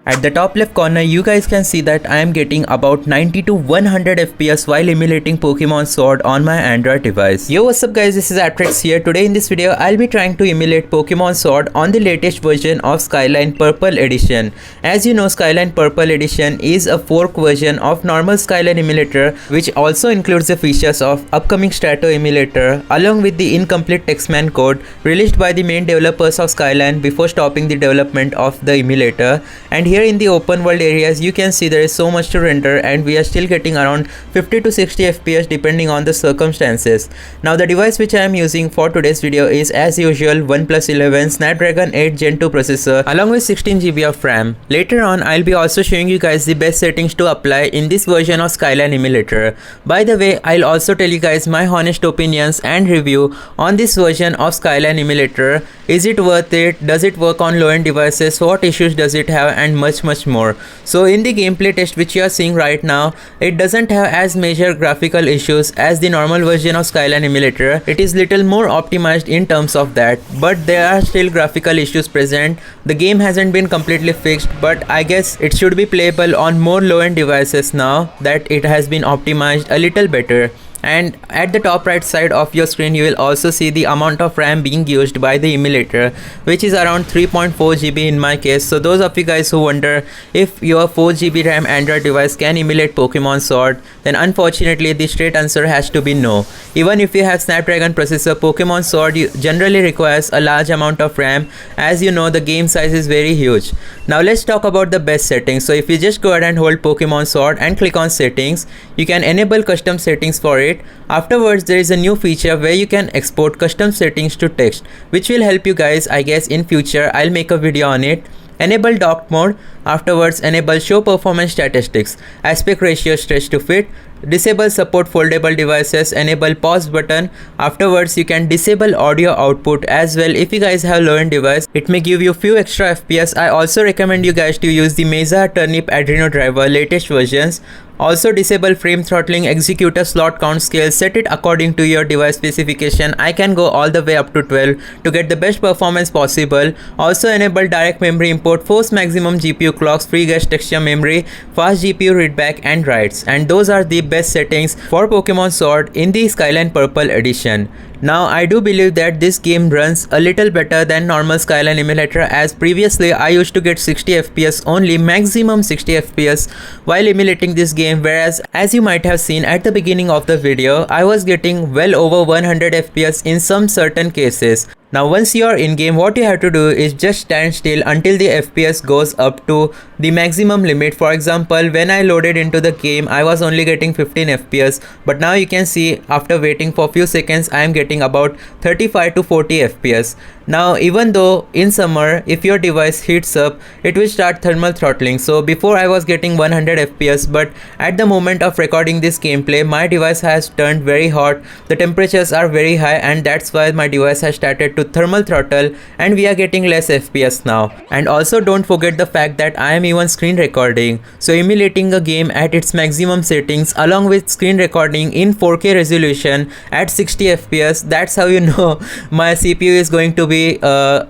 At the top left corner, you guys can see that I am getting about 90 to 100 FPS while emulating Pokemon Sword on my Android device. Yo, what's up guys, this is Atrix here. Today in this video, I'll be trying to emulate Pokemon Sword on the latest version of Skyline Purple Edition. As you know, Skyline Purple Edition is a fork version of normal Skyline Emulator, which also includes the features of upcoming Strato Emulator along with the incomplete Textman code released by the main developers of Skyline before stopping the development of the emulator. And here in the open world areas, you can see there is so much to render and we are still getting around 50 to 60 FPS depending on the circumstances. Now the device which I am using for today's video is as usual OnePlus 11 Snapdragon 8 Gen 2 processor along with 16 GB of RAM. Later on, I'll be also showing you guys the best settings to apply in this version of Skyline Emulator. By the way, I'll also tell you guys my honest opinions and review on this version of Skyline Emulator. Is it worth it? Does it work on low-end devices? What issues does it have? And much more. So in the gameplay test which you are seeing right now, it doesn't have as major graphical issues as the normal version of Skyline Emulator. It is little more optimized in terms of that, but there are still graphical issues present. The game hasn't been completely fixed, but I guess it should be playable on more low-end devices now that it has been optimized a little better. And at the top right side of your screen, you will also see the amount of RAM being used by the emulator, which is around 3.4 GB in my case. So those of you guys who wonder if your 4 GB RAM Android device can emulate Pokemon Sword, then unfortunately the straight answer has to be no. Even if you have Snapdragon processor, Pokemon Sword generally requires a large amount of RAM. As you know, the game size is very huge. Now let's talk about the best settings. So if you just go ahead and hold Pokemon Sword and click on settings, you can enable custom settings for it. Afterwards, there is a new feature where you can export custom settings to text, which will help you guys. I guess in future I'll make a video on it. Enable docked mode. Afterwards, enable show performance statistics, aspect ratio stretch to fit, disable support foldable devices, enable pause button. Afterwards, you can disable audio output as well. If you guys have low-end device, it may give you few extra FPS. I also recommend you guys to use the Mesa Turnip Adreno driver latest versions. Also disable frame throttling, executor slot count scale, set it according to your device specification. I can go all the way up to 12 to get the best performance possible. Also enable direct memory import, force maximum GPU clocks, free guest texture memory, fast GPU read back and writes. And those are the best settings for Pokemon Sword in the Skyline Purple Edition. Now I do believe that this game runs a little better than normal Skyline Emulator, as previously I used to get 60 FPS only, maximum 60 FPS while emulating this game, whereas as you might have seen at the beginning of the video, I was getting well over 100 FPS in some certain cases. Now once you are in game, what you have to do is just stand still until the FPS goes up to the maximum limit. For example, when I loaded into the game, I was only getting 15 FPS, but now you can see after waiting for few seconds, I am getting about 35 to 40 FPS. Now even though in summer, if your device heats up, it will start thermal throttling. So before I was getting 100 FPS, but at the moment of recording this gameplay, my device has turned very hot. The temperatures are very high, and that's why my device has started to thermal throttle and we are getting less FPS now. And also don't forget the fact that I am even screen recording. So emulating a game at its maximum settings along with screen recording in 4K resolution at 60 FPS, that's how you know my CPU is going to be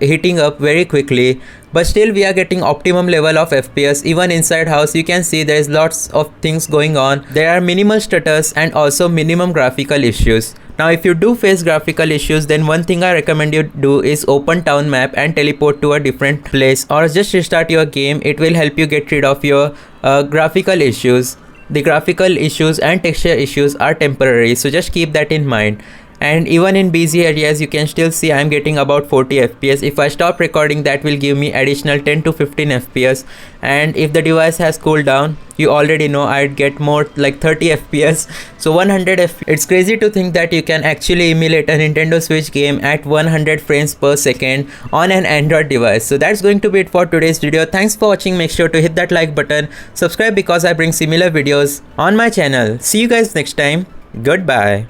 heating up very quickly. But still we are getting optimum level of FPS. Even inside house, you can see there is lots of things going on. There are minimal stutters and also minimum graphical issues. Now if you do face graphical issues, then one thing I recommend you do is open town map and teleport to a different place, or just restart your game. It will help you get rid of your graphical issues. The graphical issues and texture issues are temporary, so just keep that in mind. And even in busy areas, you can still see I'm getting about 40 FPS. If I stop recording, that will give me additional 10 to 15 FPS. And if the device has cooled down, you already know I'd get more like 30 FPS. So 100 FPS. It's crazy to think that you can actually emulate a Nintendo Switch game at 100 frames per second on an Android device. So that's going to be it for today's video. Thanks for watching. Make sure to hit that like button. Subscribe because I bring similar videos on my channel. See you guys next time. Goodbye.